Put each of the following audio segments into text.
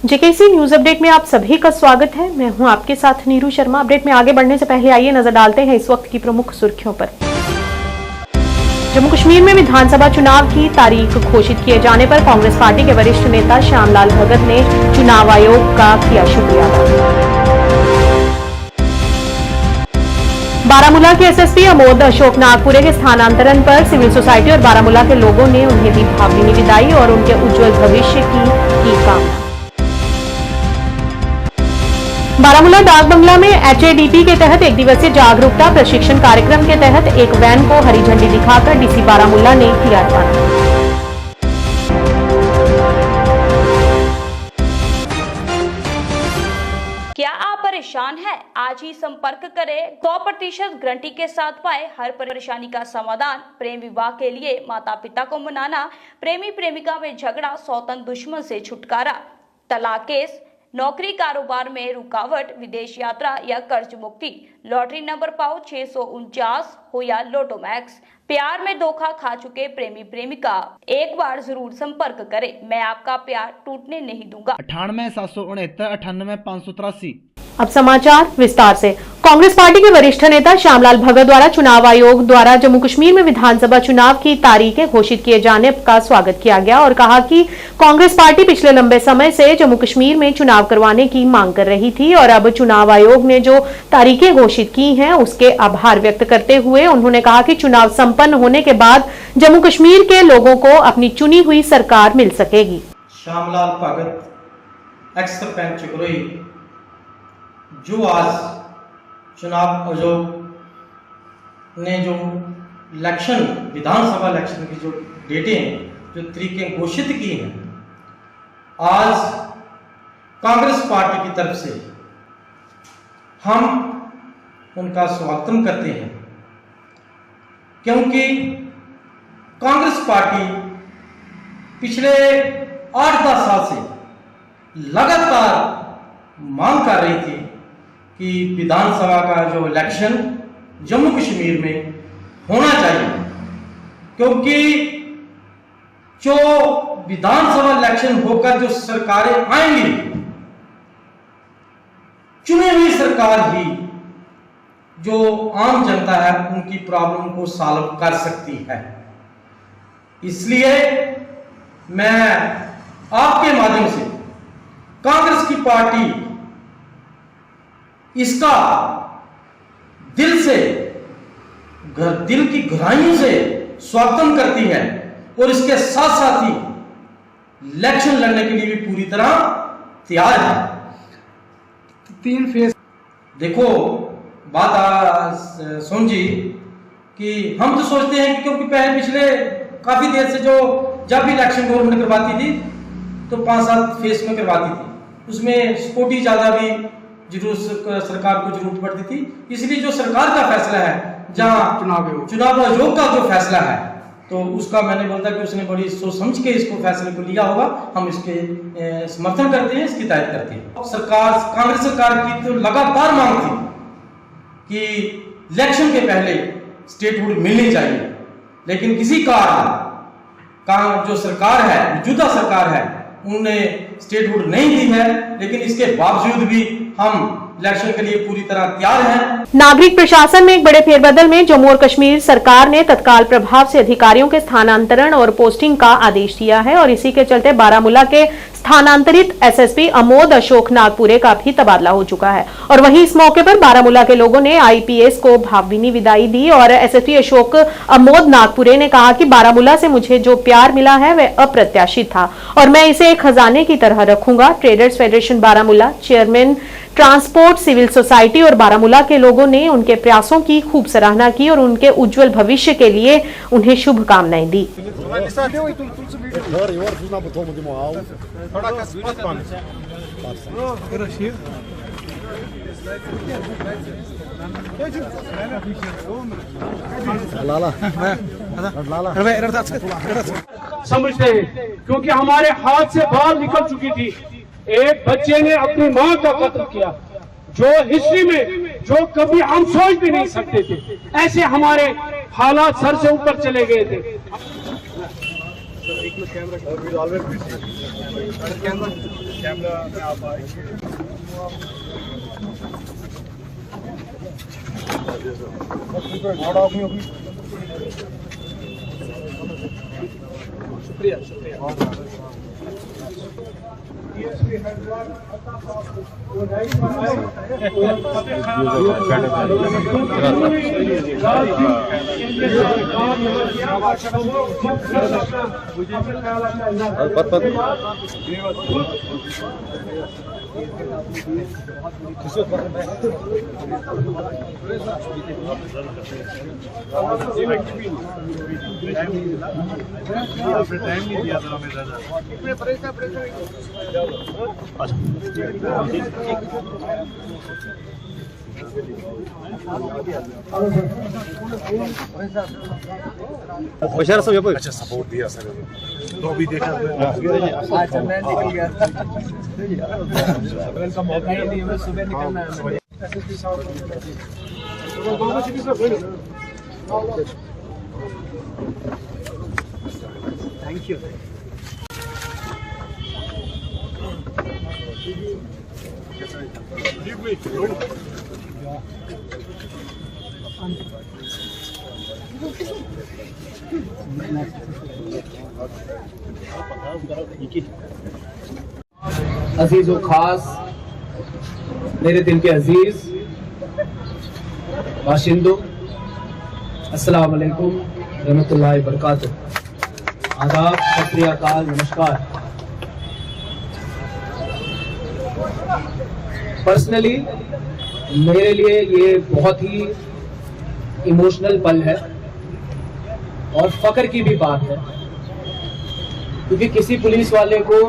JKC news update में आप सभी का स्वागत है। मैं हूं आपके साथ नीरू शर्मा। अपडेट में आगे बढ़ने से पहले आइए नजर डालते हैं इस वक्त की प्रमुख सुर्खियों पर। जम्मू कश्मीर में विधानसभा चुनाव की तारीख घोषित किए जाने पर कांग्रेस पार्टी के वरिष्ठ नेता श्यामलाल भगत ने चुनाव आयोग का किया शुक्रिया अदा। बारामूला के एसएसपी अमोद अशोक नागपुरे के स्थानांतरण पर सिविल सोसाइटी और बारामूला के लोगों ने उन्हें दी भावभीनी विदाई और उनके उज्जवल भविष्य की कामना। बारामूला डाक बंगला में एचएडीपी के तहत एक दिवसीय जागरूकता प्रशिक्षण कार्यक्रम के तहत एक वैन को हरी झंडी दिखाकर डीसी बारामूला ने किया रवाना। क्या आप परेशान हैं? आज ही संपर्क करें। 100% गारंटी के साथ पाए हर परेशानी का समाधान। प्रेम विवाह के लिए माता पिता को मनाना, प्रेमी प्रेमिका में झगड़ा, सौतन दुश्मन से छुटकारा, तलाक केस, नौकरी कारोबार में रुकावट, विदेश यात्रा या कर्ज मुक्ति, लॉटरी नंबर पाओ 649 हो या लोटो मैक्स, प्यार में धोखा खा चुके प्रेमी प्रेमिका, एक बार जरूर संपर्क करें। मैं आपका प्यार टूटने नहीं दूंगा। 98 769 98 583। अब समाचार विस्तार से। कांग्रेस पार्टी के वरिष्ठ नेता श्यामलाल भगत द्वारा चुनाव आयोग द्वारा जम्मू कश्मीर में विधानसभा चुनाव की तारीखें घोषित किए जाने का स्वागत किया गया और कहा कि कांग्रेस पार्टी पिछले लंबे समय से जम्मू कश्मीर में चुनाव करवाने की मांग कर रही थी और अब चुनाव आयोग ने जो तारीखें घोषित की हैं उसके आभार व्यक्त करते हुए उन्होंने कहा कि चुनाव संपन्न होने के बाद जम्मू कश्मीर के लोगों को अपनी चुनी हुई सरकार मिल सकेगी। श्यामलाल भगत एक्स सरपंच चिकरोई जो आज चुनाव आयोग ने जो इलेक्शन विधानसभा इलेक्शन की जो डेटें जो तरीकें घोषित की हैं, आज कांग्रेस पार्टी की तरफ से हम उनका स्वागत करते हैं, क्योंकि कांग्रेस पार्टी पिछले 8-10 साल से लगातार मांग कर रही थी कि विधानसभा का जो इलेक्शन जम्मू कश्मीर में होना चाहिए, क्योंकि जो विधानसभा इलेक्शन होकर जो सरकारें आएंगी, चुनी हुई सरकार ही जो आम जनता है उनकी प्रॉब्लम को सॉल्व कर सकती है। इसलिए मैं आपके माध्यम से कांग्रेस की पार्टी इसका दिल की गहराइयों से स्वागत करती है और इसके साथ साथ ही इलेक्शन लड़ने के लिए भी पूरी तरह तैयार है। 3 फेज देखो बात सोन जी कि हम तो सोचते हैं कि क्योंकि पहले पिछले काफी देर से जो जब भी इलेक्शन गवर्नमेंट करवाती थी तो 5-7 फेज में करवाती थी, उसमें सिक्योरिटी ज्यादा भी सरकार को जरूरत पड़ती थी। इसलिए जो सरकार का फैसला है, जहां चुनाव आयोग का जो फैसला है, तो उसका मैंने बोलता कि उसने बड़ी सोच समझ के इसको फैसले को लिया होगा। हम इसके समर्थन करते हैं, इसकी तारीफ करते हैं। सरकार कांग्रेस सरकार की तो लगातार मांग थी कि इलेक्शन के पहले स्टेटहुड मिलनी चाहिए, लेकिन किसी कारण जो सरकार है, मौजूदा सरकार है, उन्होंने स्टेटहुड नहीं दी है। लेकिन इसके बावजूद भी हम इलेक्शन के लिए पूरी तरह तैयार हैं। नागरिक प्रशासन में एक बड़े फेरबदल में जम्मू और कश्मीर सरकार ने तत्काल प्रभाव से अधिकारियों के स्थानांतरण और पोस्टिंग का आदेश दिया है और इसी के चलते बारामूला के स्थानांतरित एसएसपी अमोद अशोक नागपुरे का भी तबादला हो चुका है। और वहीं इस मौके पर बारामूला के लोगों ने आईपीएस को भावभीनी विदाई दी और एसएसपी अशोक अमोद नागपुरे ने कहा कि बारामूला से मुझे जो प्यार मिला है वह अप्रत्याशित था और मैं इसे एक खजाने की तरह रखूंगा। Traders federation Baramulla, chairman transport civil society और बारामूला के लोगों ने उनके प्रयासों की खूब सराहना की और उनके उज्जवल भविष्य के लिए उन्हें शुभकामनाएं दी। समझते हैं क्योंकि हमारे हाथ से बाहर निकल चुकी थी। एक बच्चे ने अपनी मां का कत्ल किया, जो हिस्ट्री में जो कभी हम सोच भी नहीं सकते थे। ऐसे हमारे हालात सर से ऊपर चले गए थे। अच्छा सपोर्ट दिया सर तो अभी देखा अच्छा मैं निकल गया का मौका ही नहीं है सुबह निकलना है थैंक यू अजीज व खास मेरे दिल के अजीज बाशिंदों, अस्सलाम वालेकुम रहमतुल्लाहि व बरकातुहू। आदाब, सत श्री अकाल, नमस्कार। पर्सनली मेरे लिए ये बहुत ही इमोशनल पल है और फख्र की भी बात है, क्योंकि किसी पुलिस वाले को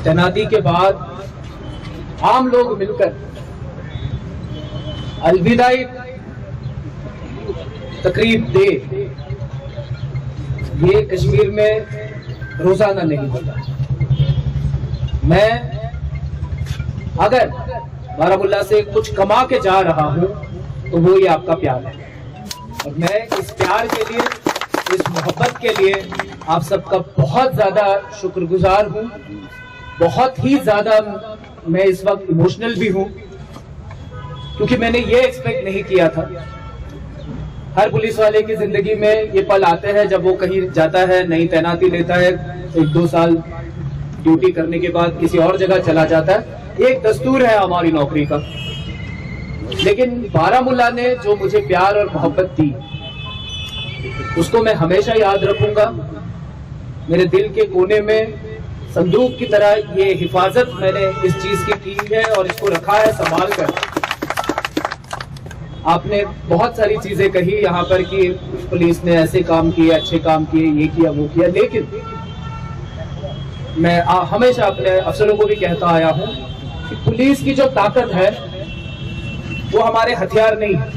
तैनाती के बाद आम लोग मिलकर अलविदाई तकरीब दे, ये कश्मीर में रोजाना नहीं होता। मैं अगर बारामुल्ला से कुछ कमा के जा रहा हूं तो वो ये आपका प्यार है, और मैं इस प्यार के लिए, इस मोहब्बत के लिए आप सबका बहुत ज्यादा शुक्रगुजार हूं। बहुत ही ज्यादा मैं इस वक्त इमोशनल भी हूं, क्योंकि मैंने ये एक्सपेक्ट नहीं किया था। हर पुलिस वाले की जिंदगी में ये पल आते हैं जब वो कहीं जाता है, नई तैनाती लेता है, 1-2 साल ड्यूटी करने के बाद किसी और जगह चला जाता है। एक दस्तूर है हमारी नौकरी का। लेकिन बारामुल्ला ने जो मुझे प्यार और मोहब्बत दी, उसको मैं हमेशा याद रखूंगा। मेरे दिल के कोने में संदूक की तरह ये हिफाजत मैंने इस चीज की है और इसको रखा है संभाल कर। आपने बहुत सारी चीजें कही यहाँ पर कि पुलिस ने ऐसे काम किए, अच्छे काम किए, ये किया, वो किया, लेकिन मैं हमेशा अपने अफसरों को भी कहता आया हूँ कि पुलिस की जो ताकत है वो हमारे हथियार नहीं है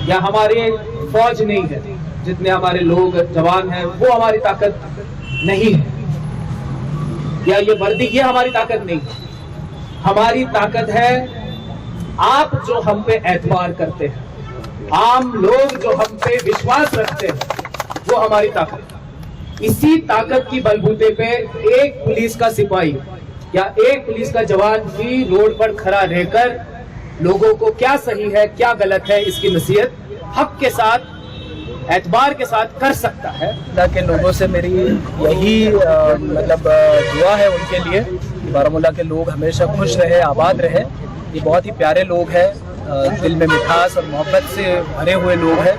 या हमारे फौज नहीं है, जितने हमारे लोग जवान हैं वो हमारी ताकत नहीं है, या ये वर्दी ये हमारी ताकत नहीं है। हमारी ताकत है आप जो हम पे एतबार करते हैं, आम लोग जो हम पे विश्वास रखते हैं, वो हमारी ताकत है। इसी ताकत की बलबूते पे एक पुलिस का सिपाही या एक पुलिस का जवान भी रोड पर खड़ा रहकर लोगों को क्या सही है क्या गलत है इसकी नसीहत हक के साथ, एतबार के साथ कर सकता है। अल्लाह के लोगों से मेरी यही दुआ है उनके लिए, बारामुल्ला के लोग हमेशा खुश रहे, आबाद रहे। ये बहुत ही प्यारे लोग हैं, दिल में मिठास और मोहब्बत से भरे हुए लोग हैं।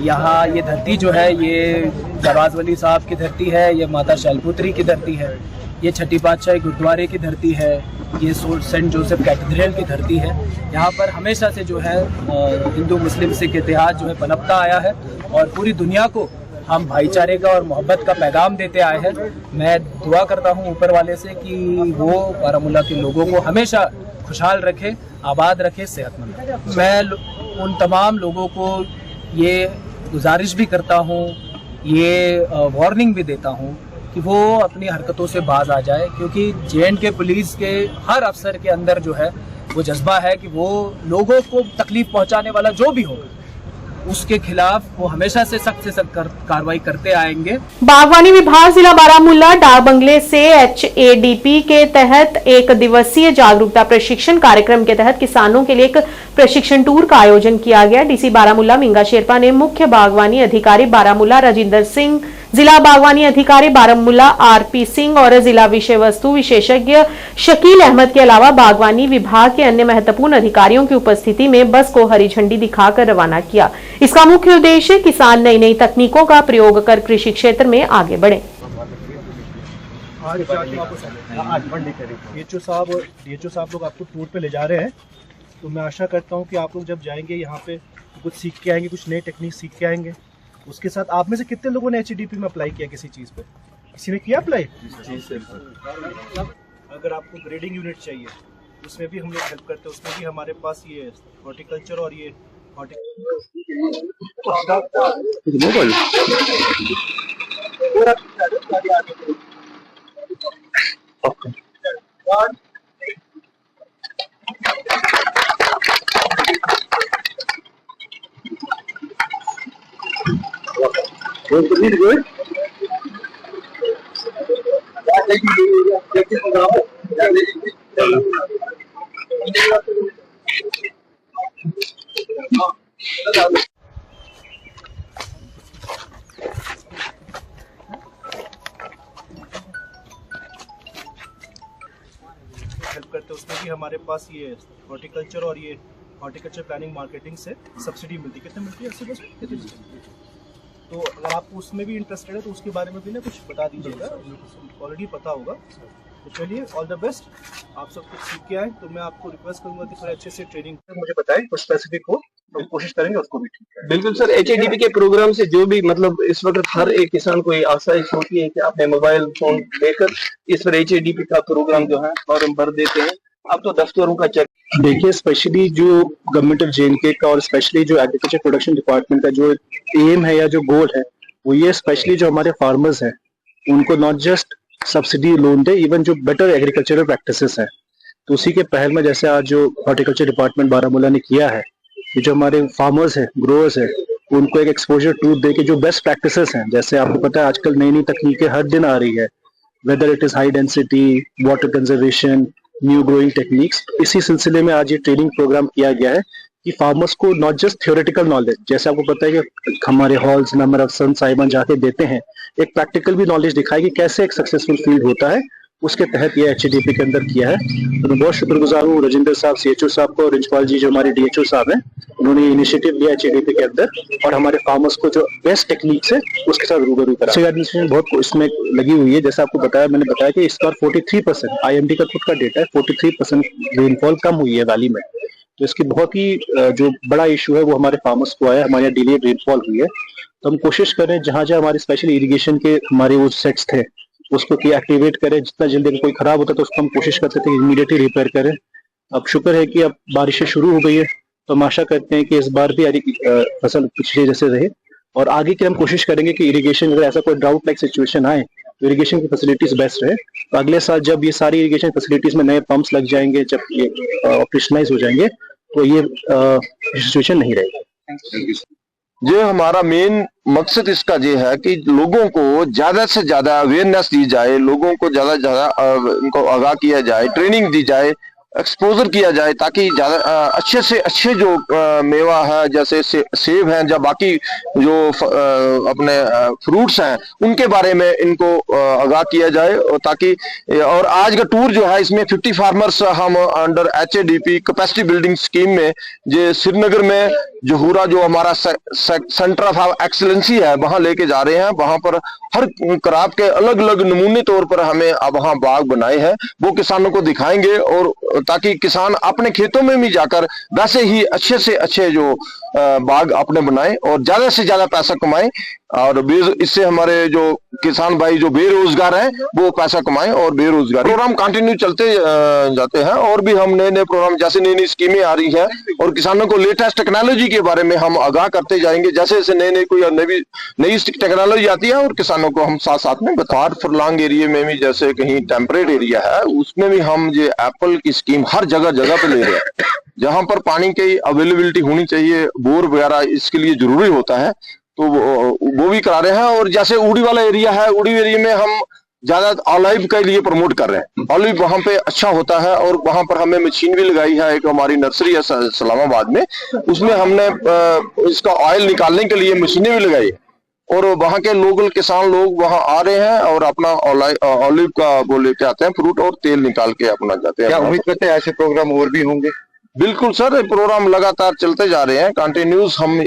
यहाँ ये धरती जो है ये नवाज वली साहब की धरती है, ये माता शैलपुत्री की धरती है, ये छठी पातशाही गुरुद्वारे की धरती है, ये सेंट जोसेफ कैथेड्रल की धरती है। यहाँ पर हमेशा से जो है हिंदू मुस्लिम सिख इतिहाद जो है पनपता आया है और पूरी दुनिया को हम भाईचारे का और मोहब्बत का पैगाम देते आए हैं। मैं दुआ करता हूँ ऊपर वाले से कि वो बारामुल्ला के लोगों को हमेशा खुशहाल रखे, आबाद रखे, सेहतमंद रखे। मैं उन तमाम लोगों को ये गुजारिश भी करता हूँ, ये वार्निंग भी देता हूँ कि वो अपनी हरकतों से बाज आ जाए, क्योंकि J&K पुलिस के हर अफसर के अंदर जो है वो जज्बा है कि वो लोगों को तकलीफ पहुंचाने वाला जो भी होगा उसके खिलाफ वो हमेशा से सख्त कार्रवाई करते आएंगे। बागवानी विभाग जिला बारामूला डाक बंगले से HADP के तहत एक दिवसीय जागरूकता प्रशिक्षण कार्यक्रम के तहत किसानों के लिए एक प्रशिक्षण टूर का आयोजन किया गया। DC बारामूला मिंगा शेरपा ने मुख्य बागवानी अधिकारी बारामूला राजिंदर सिंह, जिला बागवानी अधिकारी बारामूला RP सिंह और जिला विषय वस्तु विशेषज्ञ शकील अहमद के अलावा बागवानी विभाग के अन्य महत्वपूर्ण अधिकारियों की उपस्थिति में बस को हरी झंडी दिखाकर रवाना किया। इसका मुख्य उद्देश्य किसान नई नई तकनीकों का प्रयोग कर कृषि क्षेत्र में आगे बढ़े। डीएचओ साहब लोग आपको टूर पे ले जा रहे हैं, तो मैं आशा करता हूँ कि आप लोग जब जाएंगे यहाँ पे कुछ सीख के आएंगे, कुछ नई टेक्निक सीख के आएंगे। उसके साथ आप में से कितने लोगों ने HADP में अप्लाई किया किसी चीज़ पे? किसी ने किया अप्लाई? जी सर। अगर आपको ग्रेडिंग यूनिट चाहिए उसमें भी हम लोग हेल्प करते हैं। उसमें भी हमारे पास ये हॉर्टिकल्चर और ये हेल्प करते हैं। उसमें भी हमारे पास ये हॉर्टिकल्चर और ये हॉर्टिकल्चर प्लानिंग मार्केटिंग से सब्सिडी मिलती है। कितने मिलती है? 80%। तो अगर आप उसमें भी इंटरेस्टेड है तो उसके बारे में भी ना कुछ बता दीजिएगा, ऑलरेडी पता होगा। तो चलिए, ऑल द बेस्ट। आप सब कुछ सीख के आए, तो मैं आपको रिक्वेस्ट करूंगा कि थोड़ा अच्छे से ट्रेनिंग मुझे बताएं, कुछ स्पेसिफिक हो तो कोशिश करेंगे उसको भी ठीक है। बिल्कुल सर, HADP के प्रोग्राम से जो भी मतलब इस वक्त हर एक किसान को ये आसाइश होती है कि आपने मोबाइल फोन लेकर इस पर HADP का प्रोग्राम जो है फॉर्म भर देते हैं। अब तो दफ्तरों का चेक देखिए, स्पेशली जो गवर्नमेंट ऑफ JNK का और स्पेशली जो एग्रीकल्चर प्रोडक्शन डिपार्टमेंट का जो एम है या जो गोल है वो ये स्पेशली जो हमारे फार्मर्स हैं उनको not just subsidy loan they, even जो बेटर एग्रीकल्चरल प्रैक्टिसेस हैं। तो उसी के पहल में जैसे आज जो हॉर्टिकल्चर डिपार्टमेंट बारामूला ने किया है, ये जो हमारे फार्मर्स हैं, ग्रोअर्स हैं, उनको एक एक्सपोजर टूर दे के जो बेस्ट प्रैक्टिसेस हैं, जैसे आपको पता है आजकल नई नई तकनीकें हर दिन आ रही है, whether it is high density, water conservation, new growing techniques. इसी सिलसिले में आज ये ट्रेनिंग प्रोग्राम किया गया है कि फार्मर्स को नॉट जस्ट थ्योरेटिकल नॉलेज, जैसे आपको पता है कि हमारे हॉल्स नंबर ऑफ सन साहिबान जाके देते हैं, एक प्रैक्टिकल भी नॉलेज दिखाई कि कैसे एक सक्सेसफुल फील्ड होता है, उसके तहत ये HADP के अंदर किया है। तो मैं बहुत शुक्रगुजार हूँ राजिंदर साहब, CHO साहब को, और रिंचपाल जी जो हमारे DHO साहब हैं, उन्होंने इनिशिएटिव लिया HADP के अंदर और हमारे फार्मर्स को जो बेस्ट टेक्निक से उसके साथ रूबरू करा। एडमिनिस्ट्रेशन बहुत इसमें लगी हुई है। जैसे आपको मैंने बताया कि इस बार 43%, IMD का खुद का डेटा है, 43% रेनफॉल कम हुई है वैली में। तो इसकी बहुत ही जो बड़ा इशू है वो हमारे फार्मर्स को आया, हमारे यहाँ डिलेड रेनफॉल हुई है। तो हम कोशिश करें जहाँ जहाँ हमारे स्पेशल इरिगेशन के हमारे वो सेट्स थे उसको एक्टिवेट करें, जितना जल्दी कोई खराब होता तो उसको हम कोशिश करते थे इमीडिएटली रिपेयर करें। अब शुक्र है कि अब बारिशें शुरू हो गई है, तो हम आशा करते हैं कि इस बार भी फसल पिछले जैसे रहे, और आगे की हम कोशिश करेंगे कि इरिगेशन, अगर ऐसा कोई ड्राउट लाइक सिचुएशन आए तो इरिगेशन की फैसिलिटीज बेस्ट रहे। तो अगले साल जब ये सारी इरिगेशन फैसिलिटीज में नए पंप्स लग जाएंगे, जब ये ऑपरेशनलाइज हो जाएंगे, तो ये सिचुएशन नहीं रहेगी। जो हमारा मेन मकसद इसका ये है कि लोगों को ज्यादा से ज्यादा अवेयरनेस दी जाए, लोगों को ज्यादा से ज्यादा उनको आगाह किया जाए, ट्रेनिंग दी जाए, एक्सपोजर किया जाए, ताकि ज्यादा अच्छे से अच्छे जो मेवा है, जैसे सेब हैं या बाकी जो अपने फ्रूट्स हैं, उनके बारे में इनको आगाह किया जाए। और ताकि और आज का टूर जो है इसमें 50 फार्मर्स हम under HADP capacity building scheme में जो श्रीनगर में जहूरा जो हमारा सेंटर ऑफ एक्सीलेंसी है वहां लेके जा रहे हैं। वहां पर हर क्रॉप के अलग अलग नमूने तौर पर हमें वहां बाग बनाए हैं, वो किसानों को दिखाएंगे, और ताकि किसान अपने खेतों में भी जाकर वैसे ही अच्छे से अच्छे जो बाग अपने बनाए और ज्यादा से ज्यादा पैसा कमाएं, और इससे हमारे जो किसान भाई जो बेरोजगार हैं वो पैसा कमाएं और बेरोजगार। प्रोग्राम कंटिन्यू चलते जाते हैं, और भी हम नए नए प्रोग्राम, जैसे नई नई स्कीमें आ रही हैं और किसानों को लेटेस्ट टेक्नोलॉजी के बारे में हम आगाह करते जाएंगे। जैसे जैसे नई कोई नई टेक्नोलॉजी आती है और किसानों को हम साथ साथ में फार फरलांग एरिया में भी, जैसे कहीं टेम्परेट एरिया है, उसमें भी हम ये एप्पल की स्कीम हर जगह पे ले रहे हैं। जहां पर पानी की अवेलेबिलिटी होनी चाहिए, बोर वगैरह इसके लिए जरूरी होता है, तो वो भी करा रहे हैं। और जैसे उड़ी वाला एरिया है, उड़ी एरिया में हम ज्यादा ऑलिव के लिए प्रमोट कर रहे हैं। ऑलिव वहां पे अच्छा होता है और वहां पर हमने मशीन भी लगाई है, एक हमारी नर्सरी है इस्लामाबाद में, उसमें हमने इसका ऑयल निकालने के लिए मशीनें भी लगाई और वहां के लोकल किसान लोग वहां आ रहे हैं और अपना ऑलिव का वो लेके आते हैं, फ्रूट और तेल निकाल के अपना जाते हैं। क्या उम्मीद करते हैं ऐसे प्रोग्राम और भी होंगे? बिल्कुल सर, प्रोग्राम लगातार चलते जा रहे हैं, कंटिन्यूस हम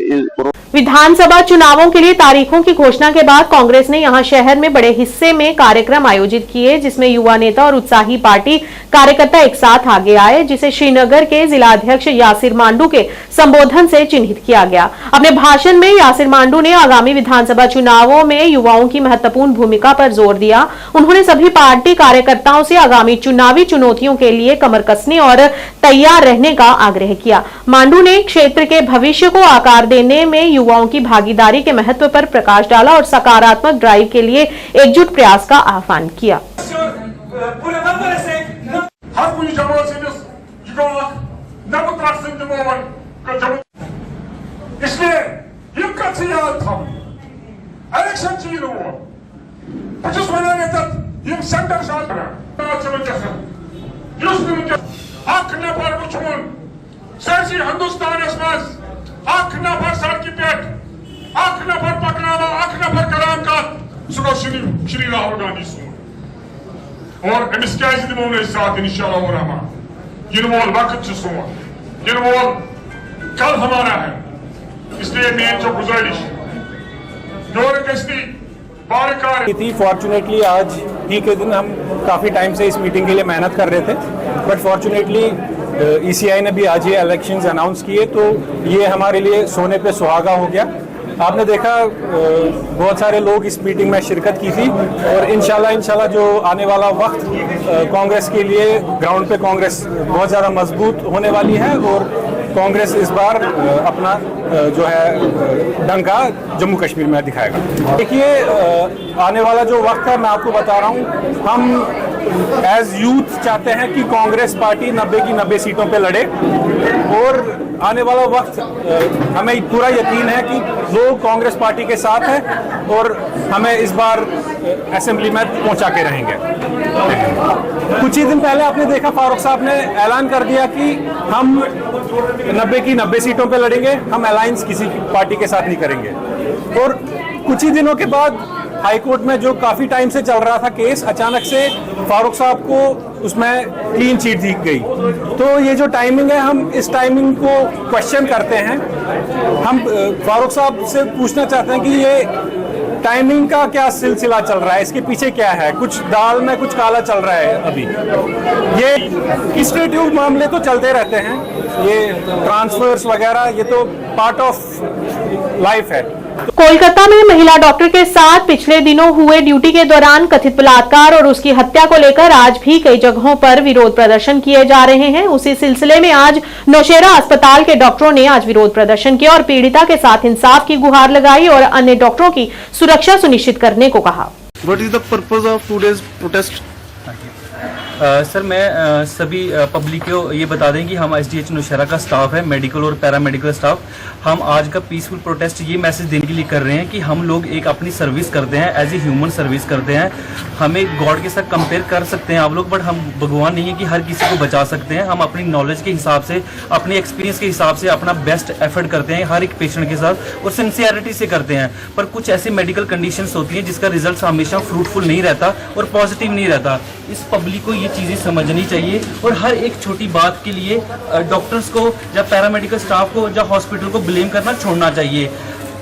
विधानसभा चुनावों के लिए तारीखों की घोषणा के बाद कांग्रेस ने यहां शहर में बड़े हिस्से में कार्यक्रम आयोजित किए, जिसमें युवा नेता और उत्साही पार्टी कार्यकर्ता एक साथ आगे आए, जिसे श्रीनगर के जिलाध्यक्ष यासिर मांडू के संबोधन से चिन्हित किया गया। अपने भाषण में यासिर मांडू ने आगामी विधानसभा चुनावों में युवाओं की महत्वपूर्ण भूमिका पर जोर दिया। उन्होंने सभी पार्टी कार्यकर्ताओं से आगामी चुनावी चुनौतियों के लिए कमर कसने और तैयार रहने का आग्रह किया। मांडू ने क्षेत्र के भविष्य को आकार देने में युवाओं की भागीदारी के महत्व पर प्रकाश डाला और सकारात्मक ड्राइव के लिए एकजुट प्रयास का आह्वान किया। हिंदुस्तान अख नफर सड़क पे अख नफर पकड़ावा अख नफर कलाम का सुनो श्री राहुल गांधी सुन और अमिस क्या दिमो साथ इंशाअल्लाह रहमान इन वोल वक्त सोन इन वोल कल हमारा है, इसलिए मेन जो गुजारिश दौर गश्ती बारकार थी। फॉर्चुनेटली आज ही के दिन हम काफ़ी टाइम से इस मीटिंग के लिए मेहनत कर रहे थे, बट फॉर्चुनेटली ECI ने भी आज ये इलेक्शंस अनाउंस किए, तो ये हमारे लिए सोने पे सुहागा हो गया। आपने देखा बहुत सारे लोग इस मीटिंग में शिरकत की थी और इंशाल्लाह जो आने वाला वक्त कांग्रेस के लिए ग्राउंड पे कांग्रेस बहुत ज़्यादा मजबूत होने वाली है और कांग्रेस इस बार अपना जो है डंका जम्मू कश्मीर में दिखाएगा। देखिए आने वाला जो वक्त है मैं आपको बता रहा हूँ, हम एज यूथ चाहते हैं कि कांग्रेस पार्टी 90 की 90 सीटों पे लड़े और आने वाला वक्त हमें पूरा यकीन है कि लोग कांग्रेस पार्टी के साथ हैं और हमें इस बार असेंबली में पहुंचा के रहेंगे। कुछ ही दिन पहले आपने देखा फारूक साहब ने ऐलान कर दिया कि हम 90 की 90 सीटों पे लड़ेंगे, हम अलायंस किसी पार्टी के साथ नहीं करेंगे। और कुछ ही दिनों के बाद हाई कोर्ट में जो काफी टाइम से चल रहा था केस, अचानक से फारूक साहब को उसमें क्लीन चिट दी गई। तो ये जो टाइमिंग है, हम इस टाइमिंग को क्वेश्चन करते हैं। हम फारूक साहब से पूछना चाहते हैं कि ये टाइमिंग का क्या सिलसिला चल रहा है, इसके पीछे क्या है? कुछ दाल में कुछ काला चल रहा है अभी। ये एडमिनिस्ट्रेटिव मामले तो चलते रहते हैं, ये ट्रांसफर्स वगैरह ये तो पार्ट ऑफ लाइफ है। कोलकाता में महिला डॉक्टर के साथ पिछले दिनों हुए ड्यूटी के दौरान कथित बलात्कार और उसकी हत्या को लेकर आज भी कई जगहों पर विरोध प्रदर्शन किए जा रहे हैं। उसी सिलसिले में आज नौशेरा अस्पताल के डॉक्टरों ने आज विरोध प्रदर्शन किया और पीड़िता के साथ इंसाफ की गुहार लगाई और अन्य डॉक्टरों की सुरक्षा सुनिश्चित करने को कहा। What is the purpose of today's protest? Sir मैं सभी पब्लिक को ये बता दें कि हम SDH नौशेरा का स्टाफ है, मेडिकल और पैरामेडिकल स्टाफ। हम आज का पीसफुल प्रोटेस्ट ये मैसेज देने के लिए कर रहे हैं कि हम लोग एक अपनी सर्विस करते हैं, एज ए ह्यूमन सर्विस करते हैं। हमें गॉड के साथ कंपेयर कर सकते हैं आप लोग, बट हम भगवान नहीं है कि हर किसी को बचा सकते हैं। हम अपनी नॉलेज के हिसाब से, अपने एक्सपीरियंस के हिसाब से अपना बेस्ट एफर्ट करते हैं हर एक पेशेंट के साथ और सिंसियरिटी से करते हैं। पर कुछ ऐसी मेडिकल कंडीशंस होती हैं जिसका रिजल्ट हमेशा फ्रूटफुल नहीं रहता और पॉजिटिव नहीं रहता। इस पब्लिक को ये चीज़ें समझनी चाहिए और हर एक छोटी बात के लिए डॉक्टर्स को या पैरामेडिकल स्टाफ को या हॉस्पिटल को ब्लेम करना छोड़ना चाहिए।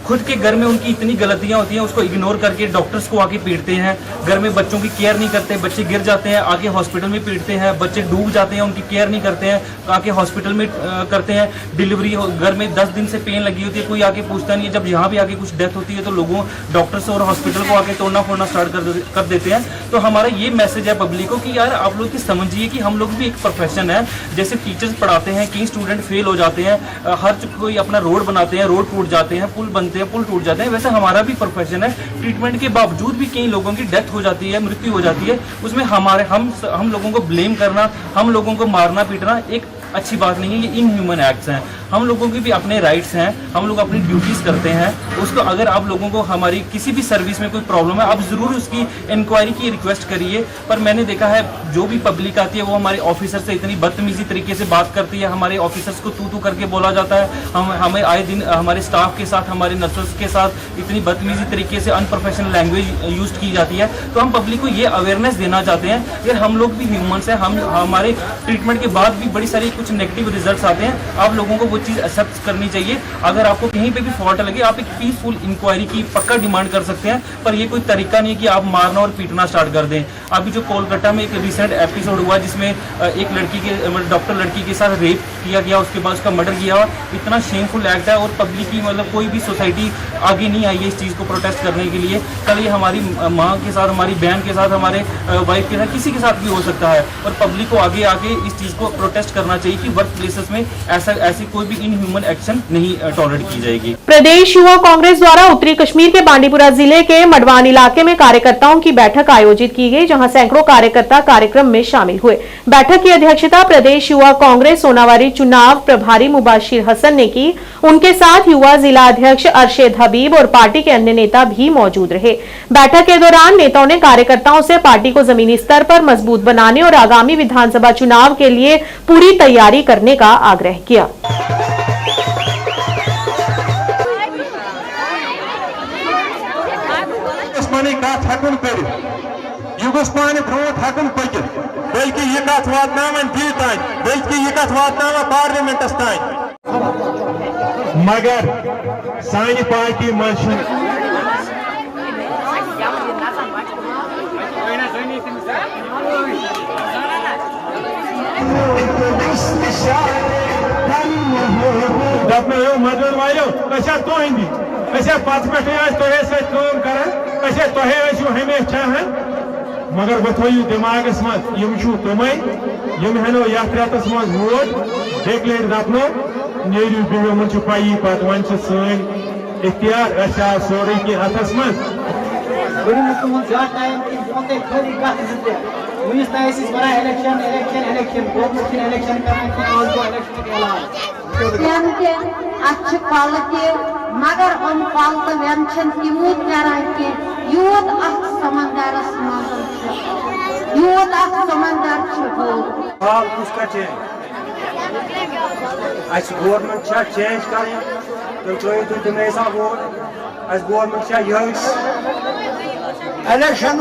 खुद के घर में उनकी इतनी गलतियां होती हैं, उसको इग्नोर करके डॉक्टर्स को आके पीटते हैं। घर में बच्चों की केयर नहीं करते, बच्चे गिर जाते हैं आके हॉस्पिटल में पीटते हैं, बच्चे डूब जाते हैं उनकी केयर नहीं करते हैं, आके हॉस्पिटल में करते हैं। डिलीवरी घर में 10 दिन से पेन लगी होती है, कोई आके पूछता नहीं है। जब यहाँ भी आके कुछ डेथ होती है तो लोगों डॉक्टर्स और हॉस्पिटल को आके तोड़ना फोड़ना स्टार्ट कर देते हैं। तो हमारा ये मैसेज है पब्लिक को कि यार आप लोग की समझिए कि हम लोग भी एक प्रोफेशन है। जैसे टीचर्स पढ़ाते हैं, कई स्टूडेंट फेल हो जाते हैं, हर कोई अपना रोड बनाते हैं, रोड टूट जाते हैं, पुल बनते हैं, पुल टूट जाते हैं। वैसे हमारा भी प्रोफेशन है। ट्रीटमेंट के बावजूद भी कई लोगों की डेथ हो जाती है, मृत्यु हो जाती है। उसमें हम लोगों को ब्लेम करना, हम लोगों को मारना पीटना एक अच्छी बात नहीं है, ये इनह्यूमन एक्ट्स हैं। हम लोगों के भी अपने राइट्स हैं, हम लोग अपनी ड्यूटीज करते हैं। उसको अगर आप लोगों को हमारी किसी भी सर्विस में कोई प्रॉब्लम है, आप जरूर उसकी इंक्वायरी की रिक्वेस्ट करिए। पर मैंने देखा है जो भी पब्लिक आती है वो हमारे ऑफिसर से इतनी बदतमीजी तरीके से बात करती है, हमारे ऑफिसर्स को तू करके बोला जाता है, हमें आए दिन हमारे स्टाफ के साथ, हमारे नर्सेस के साथ इतनी बदतमीजी तरीके से अनप्रोफेशनल लैंग्वेज यूज की जाती है। तो हम पब्लिक को ये अवेयरनेस देना चाहते हैं यार हम लोग भी ह्यूमंस हैं, हमारे ट्रीटमेंट के बाद भी बड़ी सारी कुछ नेगेटिव रिजल्ट्स आते हैं। आप लोगों को वो चीज़ एक्सेप्ट करनी चाहिए। अगर आपको कहीं पे भी फॉल्ट लगे आप एक पीसफुल इंक्वायरी की पक्का डिमांड कर सकते हैं, पर ये कोई तरीका नहीं है कि आप मारना और पीटना स्टार्ट कर दें। अभी जो कोलकाता में एक रिसेंट एपिसोड हुआ जिसमें एक लड़की के डॉक्टर लड़की के साथ रेप किया गया, उसके बाद उसका मर्डर किया, इतना शेमफुल एक्ट है। और पब्लिक की मतलब कोई भी सोसाइटी आगे नहीं आई है इस चीज़ को प्रोटेस्ट करने के लिए। कल ये हमारी माँ के साथ, हमारी बहन के साथ, हमारे वाइफ के साथ, किसी के साथ भी हो सकता है। और पब्लिक को आगे आके इस चीज़ को प्रोटेस्ट करना चाहिए कि वर्क प्लेसेस में ऐसी कोई भी इनह्यूमन एक्शन नहीं टॉलरेट की जाएगी। प्रदेश युवा कांग्रेस द्वारा उत्तरी कश्मीर के बांडीपुरा जिले के मडवान इलाके में कार्यकर्ताओं की बैठक आयोजित की गई, जहां सैकड़ों कार्यकर्ता कार्यक्रम में शामिल हुए। बैठक की अध्यक्षता प्रदेश युवा कांग्रेस सोनावारी चुनाव प्रभारी मुबाशिर हसन ने की। उनके साथ युवा जिला अध्यक्ष अरशद हबीब और पार्टी के अन्य नेता भी मौजूद रहे। बैठक के दौरान नेताओं ने कार्यकर्ताओं से पार्टी को जमीनी स्तर पर मजबूत बनाने और आगामी विधानसभा चुनाव के लिए पूरी तैयारी करने का आग्रह किया। बल्कि यह कथ वातनावन दिल तान, बल्कि यह कथ वातनावा पार्लियामेंटस तान। मगर सानी पार्टी मन मदद वालों तुंदी पत पे तुम हमेशा चाहान, मगर वो थो दिमागस मज तुम हनो यथ रेतस मज वोट बेक लट दपनो नेरू बिमन पाई पे वन सन इख्तियार सोरे कि हथस मज मगर हम पल तो वन यूत कर यूत समंदरस यूत समंदर गवर्नमेंट चेंज कर तमें हिसाब वोट गवर्नमेंट इलेक्शन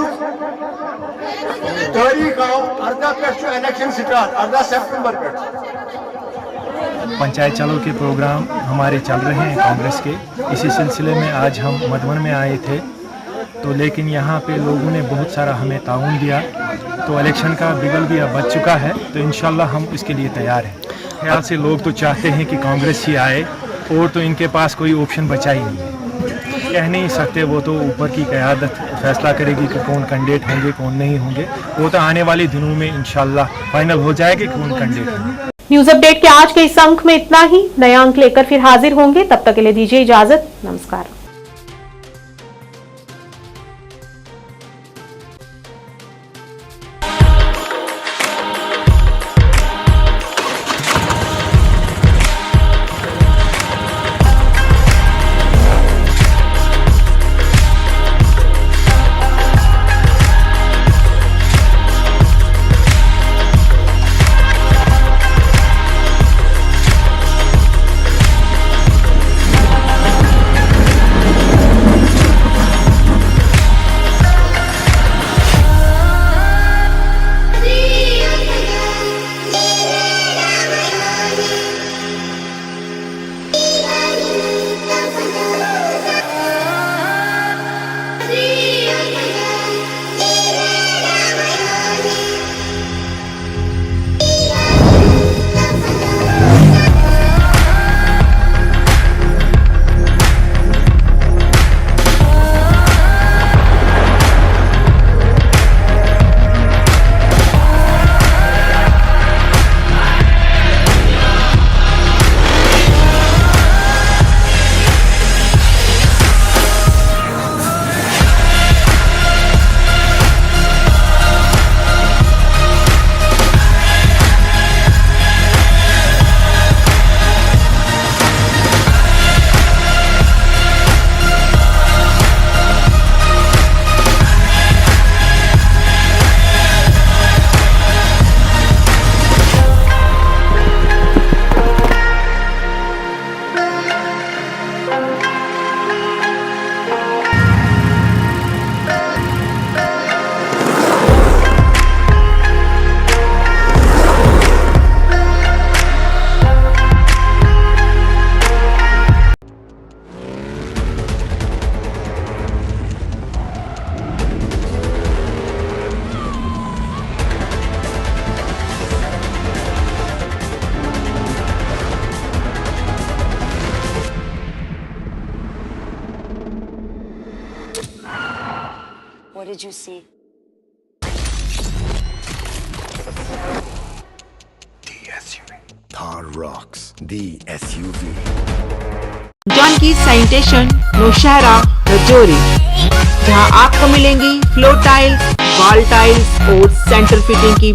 तारीख आओ 18 पे इलेक्शन स्टार्ट 18 सितंबर पे। पंचायत चलो के प्रोग्राम हमारे चल रहे हैं कांग्रेस के, इसी सिलसिले में आज हम मधुबन में आए थे। तो लेकिन यहाँ पे लोगों ने बहुत सारा हमें ताउन दिया, तो इलेक्शन का बिगल भी अब बच चुका है, तो इंशाल्लाह हम इसके लिए तैयार हैं। ख्याल से लोग तो चाहते हैं कि कांग्रेस ही आए, और तो इनके पास कोई ऑप्शन बचा ही नहीं है। कह नहीं सकते, वो तो ऊपर की क़यादत फैसला करेगी कि कौन कैंडिडेट होंगे कौन नहीं होंगे। वो तो आने वाले दिनों में इंशाल्लाह फाइनल हो जाएगी कौन कैंडिडेट होंगे। न्यूज अपडेट के आज के इस अंक में इतना ही। नया अंक लेकर फिर हाजिर होंगे, तब तक के लिए दीजिए इजाजत। नमस्कार। वजह से। Thar Rocks, the SUV. Janki sanitation Nowshera Rajouri, जहां आपको मिलेंगी फ्लोर टाइल्स, वॉल टाइल्स और सेंटर फिटिंग की